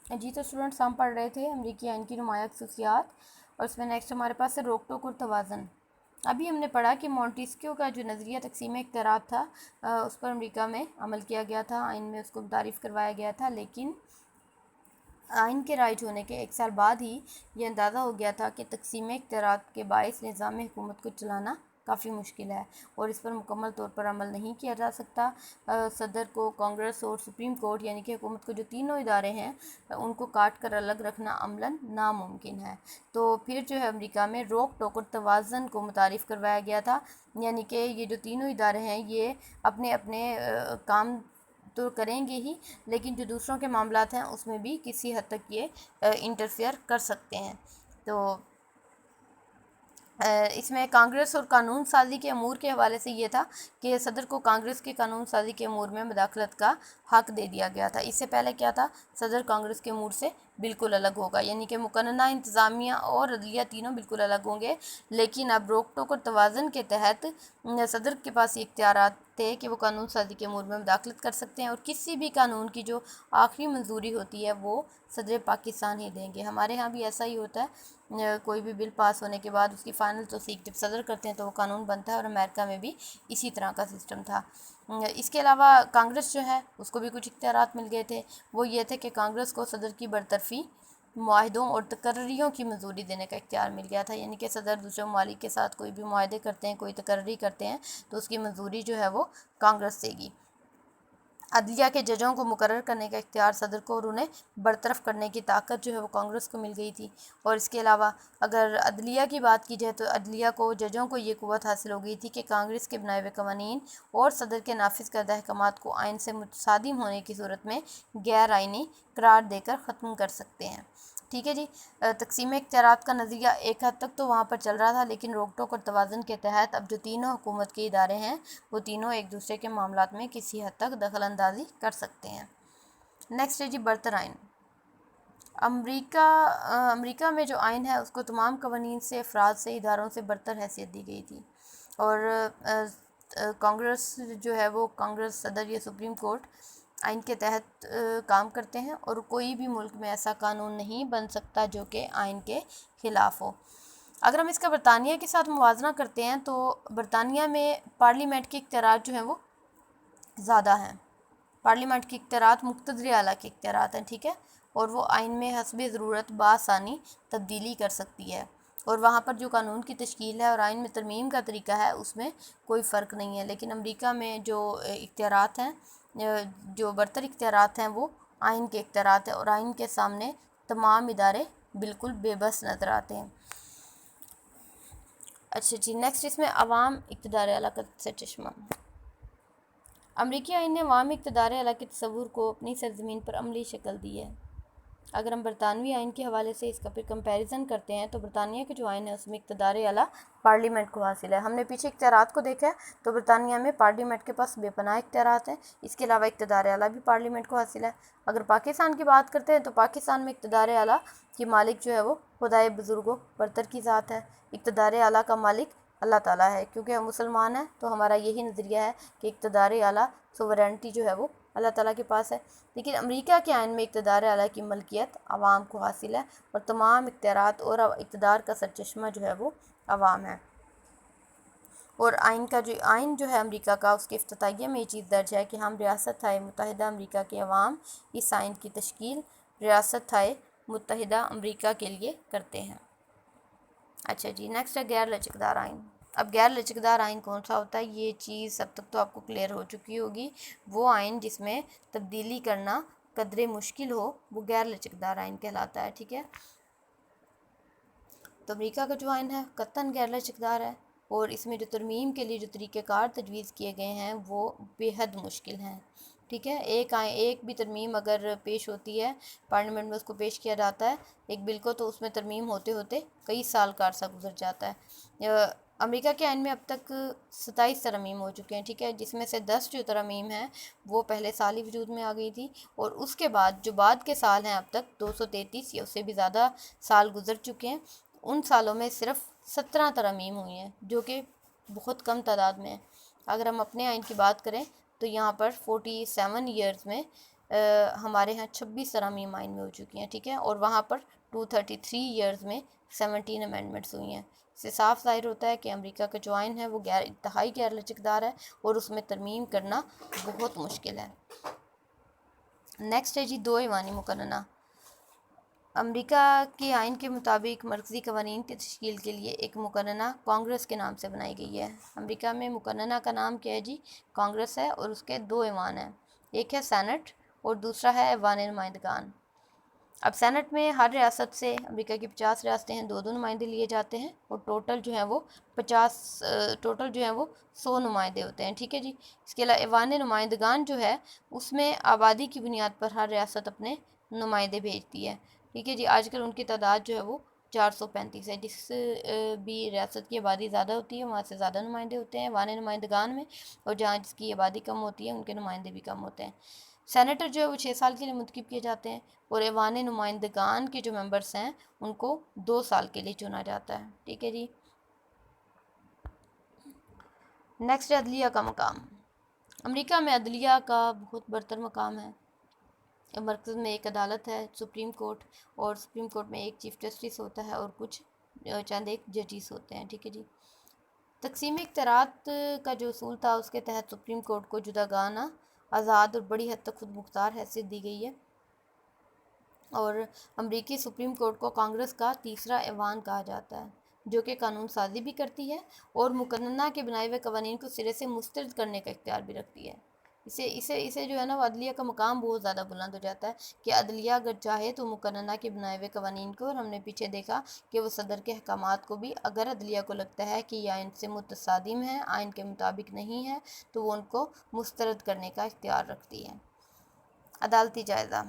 جی تو اسٹوڈنٹس ہم پڑھ رہے تھے امریکی آئین کی نمایاں خصوصیات، اور اس میں نیکسٹ ہمارے پاس ہے روک ٹوک اور توازن۔ ابھی ہم نے پڑھا کہ مونٹیسکیو کا جو نظریہ تقسیم اختیارات تھا اس پر امریکہ میں عمل کیا گیا تھا، آئین میں اس کو متعارف کروایا گیا تھا، لیکن آئین کے رائج ہونے کے 1 سال بعد ہی یہ اندازہ ہو گیا تھا کہ تقسیم اختیارات کے باعث نظام حکومت کو چلانا کافی مشکل ہے اور اس پر مکمل طور پر عمل نہیں کیا جا سکتا۔ صدر کو، کانگریس اور سپریم کورٹ یعنی کہ حکومت کو جو تینوں ادارے ہیں ان کو کاٹ کر الگ رکھنا عملاً ناممکن ہے۔ تو پھر جو ہے امریکہ میں روک ٹوک اور توازن کو متعارف کروایا گیا تھا، یعنی کہ یہ جو تینوں ادارے ہیں یہ اپنے اپنے کام تو کریں گے ہی، لیکن جو دوسروں کے معاملات ہیں اس میں بھی کسی حد تک یہ انٹرفیئر کر سکتے ہیں۔ تو اس میں کانگریس اور قانون سازی کے امور کے حوالے سے یہ تھا کہ صدر کو کانگریس کے قانون سازی کے امور میں مداخلت کا حق دے دیا گیا تھا۔ اس سے پہلے کیا تھا، صدر کانگریس کے امور سے بالکل الگ ہوگا، یعنی کہ مقننہ انتظامیہ اور عدلیہ تینوں بالکل الگ ہوں گے، لیکن اب روک ٹوک اور توازن کے تحت صدر کے پاس یہ اختیارات تھے کہ وہ قانون سازی کے امور میں مداخلت کر سکتے ہیں، اور کسی بھی قانون کی جو آخری منظوری ہوتی ہے وہ صدر پاکستان ہی دیں گے۔ ہمارے ہاں بھی ایسا ہی ہوتا ہے، کوئی بھی بل پاس ہونے کے بعد اس کی فائنل توثیق جب صدر کرتے ہیں تو وہ قانون بنتا ہے، اور امریکہ میں بھی اسی طرح کا سسٹم تھا۔ اس کے علاوہ کانگریس جو ہے اس کو بھی کچھ اختیارات مل گئے تھے، وہ یہ تھے کہ کانگریس کو صدر کی برطرفی، معاہدوں اور تقرریوں کی منظوری دینے کا اختیار مل گیا تھا، یعنی کہ صدر دوسرے ممالک کے ساتھ کوئی بھی معاہدے کرتے ہیں، کوئی تقرری کرتے ہیں تو اس کی منظوری جو ہے وہ کانگریس دے گی۔ عدلیہ کے ججوں کو مقرر کرنے کا اختیار صدر کو اور انہیں برطرف کرنے کی طاقت جو ہے وہ کانگریس کو مل گئی تھی، اور اس کے علاوہ اگر عدلیہ کی بات کی جائے تو عدلیہ کو، ججوں کو یہ قوت حاصل ہو گئی تھی کہ کانگریس کے بنائے ہوئے قوانین اور صدر کے نافذ کردہ احکامات کو آئین سے متصادم ہونے کی صورت میں غیر آئینی قرار دے کر ختم کر سکتے ہیں۔ ٹھیک ہے جی، تقسیم اختیارات کا نظریہ ایک حد تک تو وہاں پر چل رہا تھا، لیکن روک ٹوک اور توازن کے تحت اب جو تینوں حکومت کے ادارے ہیں وہ تینوں ایک دوسرے کے معاملات میں کسی حد تک دخل اندازی کر سکتے ہیں۔ نیکسٹ ہے جی برتر آئین۔ امریکہ میں جو آئین ہے اس کو تمام قوانین سے، افراد سے، اداروں سے برتر حیثیت دی گئی تھی، اور کانگریس جو ہے وہ کانگریس، صدر یا سپریم کورٹ آئین کے تحت کام کرتے ہیں، اور کوئی بھی ملک میں ایسا قانون نہیں بن سکتا جو کہ آئین کے خلاف ہو۔ اگر ہم اس کا برطانیہ کے ساتھ موازنہ کرتے ہیں تو برطانیہ میں پارلیمنٹ کے اختیارات جو ہیں وہ زیادہ ہیں۔ پارلیمنٹ کے اختیارات مقتدر اعلیٰ کے اختیارات ہیں، ٹھیک ہے، اور وہ آئین میں حسب ضرورت بآسانی تبدیلی کر سکتی ہے، اور وہاں پر جو قانون کی تشکیل ہے اور آئین میں ترمیم کا طریقہ ہے اس میں کوئی فرق نہیں ہے۔ لیکن امریکہ میں جو اختیارات ہیں، جو برتر اختیارات ہیں وہ آئین کے اختیارات ہیں، اور آئین کے سامنے تمام ادارے بالکل بے بس نظر آتے ہیں۔ اچھا جی، نیکسٹ اس میں عوام اقتدار اعلیٰ کا سرچشمہ۔ امریکی آئین نے عوام اقتدار اعلیٰ کے تصور کو اپنی سرزمین پر عملی شکل دی ہے۔ اگر ہم برطانوی آئین کے حوالے سے اس کا پھر کمپیریزن کرتے ہیں تو برطانیہ کے جو آئین ہے اس میں اقتدار اعلیٰ پارلیمنٹ کو حاصل ہے۔ ہم نے پیچھے اختیارات کو دیکھا ہے تو برطانیہ میں پارلیمنٹ کے پاس بے پناہ اختیارات ہیں، اس کے علاوہ اقتدار اعلیٰ بھی پارلیمنٹ کو حاصل ہے۔ اگر پاکستان کی بات کرتے ہیں تو پاکستان میں اقتدار اعلیٰ کی مالک جو ہے وہ خدائے بزرگ و برتر کی ذات ہے۔ اقتدار اعلیٰ کا مالک اللہ تعالیٰ ہے، کیونکہ ہم مسلمان ہیں تو ہمارا یہی نظریہ ہے کہ اقتدار اعلیٰ سوورینٹی جو ہے وہ اللہ تعالیٰ کے پاس ہے۔ لیکن امریکہ کے آئین میں اقتدار اعلیٰ کی ملکیت عوام کو حاصل ہے، اور تمام اختیارات اور اقتدار کا سرچشمہ جو ہے وہ عوام ہے۔ اور آئین جو ہے امریکہ کا، اس کے افتتاحیہ میں یہ چیز درج ہے کہ ہم ریاست متحدہ امریکہ کے عوام اس آئین کی تشکیل ریاست متحدہ امریکہ کے لیے کرتے ہیں۔ اچھا جی، نیکسٹ ہے غیر لچکدار آئین۔ اب غیر لچکدار آئین کون سا ہوتا ہے، یہ چیز اب تک تو آپ کو کلیئر ہو چکی ہوگی۔ وہ آئین جس میں تبدیلی کرنا قدرے مشکل ہو وہ غیر لچکدار آئین کہلاتا ہے، ٹھیک ہے۔ تو امریکہ کا جو آئین ہے قطعاً غیر لچکدار ہے، اور اس میں جو ترمیم کے لیے جو طریقہ کار تجویز کیے گئے ہیں وہ بے حد مشکل ہیں، ٹھیک ہے۔ ایک بھی ترمیم اگر پیش ہوتی ہے پارلیمنٹ میں، اس کو پیش کیا جاتا ہے ایک بل کو، تو اس میں ترمیم ہوتے ہوتے کئی سال کا عرصہ گزر جاتا ہے۔ امریکہ کے آئین میں اب تک 27 ترامیم ہو چکے ہیں، ٹھیک ہے، جس میں سے 10 جو ترامیم ہیں وہ پہلے سال ہی وجود میں آ گئی تھی، اور اس کے بعد جو بعد کے سال ہیں اب تک 233 یا اس سے بھی زیادہ سال گزر چکے ہیں، ان سالوں میں صرف 17 ترامیم ہوئی ہیں، جو کہ بہت کم تعداد میں ہیں۔ اگر ہم اپنے آئین کی بات کریں تو یہاں پر 47 ایئرز میں ہمارے ہاں 26 ترامیم آئین میں ہو چکی ہیں، ٹھیک ہے، اور وہاں پر 233 ایئرز میں 17 امینڈمنٹس ہوئی ہیں۔ اس سے صاف ظاہر ہوتا ہے کہ امریکہ کا جو آئین ہے وہ انتہائی غیر لچکدار ہے اور اس میں ترمیم کرنا بہت مشکل ہے۔ نیکسٹ ہے جی 2 ایوانی مقننہ۔ امریکہ کے آئین کے مطابق مرکزی قوانین کی تشکیل کے لیے ایک مقننہ کانگریس کے نام سے بنائی گئی ہے۔ امریکہ میں مقننہ کا نام کیا ہے جی؟ کانگریس ہے، اور اس کے 2 ایوان ہیں، ایک ہے سینٹ اور دوسرا ہے ایوان نمائندگان۔ اب سینٹ میں ہر ریاست سے، امریکہ کی 50 ریاستیں ہیں، 2 نمائندے لیے جاتے ہیں، اور ٹوٹل جو ہیں وہ 100 نمائندے ہوتے ہیں، ٹھیک ہے جی۔ اس کے علاوہ ایوان نمائندگان جو ہے اس میں آبادی کی بنیاد پر ہر ریاست اپنے نمائندے بھیجتی ہے، ٹھیک ہے جی۔ آج کل ان کی تعداد جو ہے وہ 435 ہے، جس بھی ریاست کی آبادی زیادہ ہوتی ہے وہاں سے زیادہ نمائندے ہوتے ہیں ایوان نمائندگان میں، اور جہاں جس کی آبادی کم ہوتی ہے ان کے نمائندے بھی کم ہوتے ہیں۔ سینیٹر جو ہے وہ 6 سال کے لیے منتخب کیے جاتے ہیں، اور ایوان نمائندگان کے جو ممبرس ہیں ان کو 2 سال کے لیے چنا جاتا ہے، ٹھیک ہے جی۔ نیکسٹ ہے عدلیہ کا مقام۔ امریکہ میں عدلیہ کا بہت برتر مقام ہے۔ مرکز میں ایک عدالت ہے، سپریم کورٹ، اور سپریم کورٹ میں ایک چیف جسٹس ہوتا ہے اور کچھ چند ایک ججز ہوتے ہیں، ٹھیک ہے جی۔ تقسیم اختیارات کا جو اصول تھا اس کے تحت سپریم کورٹ کو جداگانہ، آزاد اور بڑی حد تک خود مختار حیثیت دی گئی ہے، اور امریکی سپریم کورٹ کو کانگریس کا تیسرا ایوان کہا جاتا ہے، جو کہ قانون سازی بھی کرتی ہے اور مقننہ کے بنائے ہوئے قوانین کو سرے سے مسترد کرنے کا اختیار بھی رکھتی ہے۔ اسے جو ہے نا وہ عدلیہ کا مقام بہت زیادہ بلند ہو جاتا ہے کہ عدلیہ اگر چاہے تو مقننہ کے بنائے ہوئے قوانین کو، اور ہم نے پیچھے دیکھا کہ وہ صدر کے احکامات کو بھی اگر عدلیہ کو لگتا ہے کہ یہ آئین سے متصادم ہے، آئین کے مطابق نہیں ہے، تو وہ ان کو مسترد کرنے کا اختیار رکھتی ہے۔ عدالتی جائزہ۔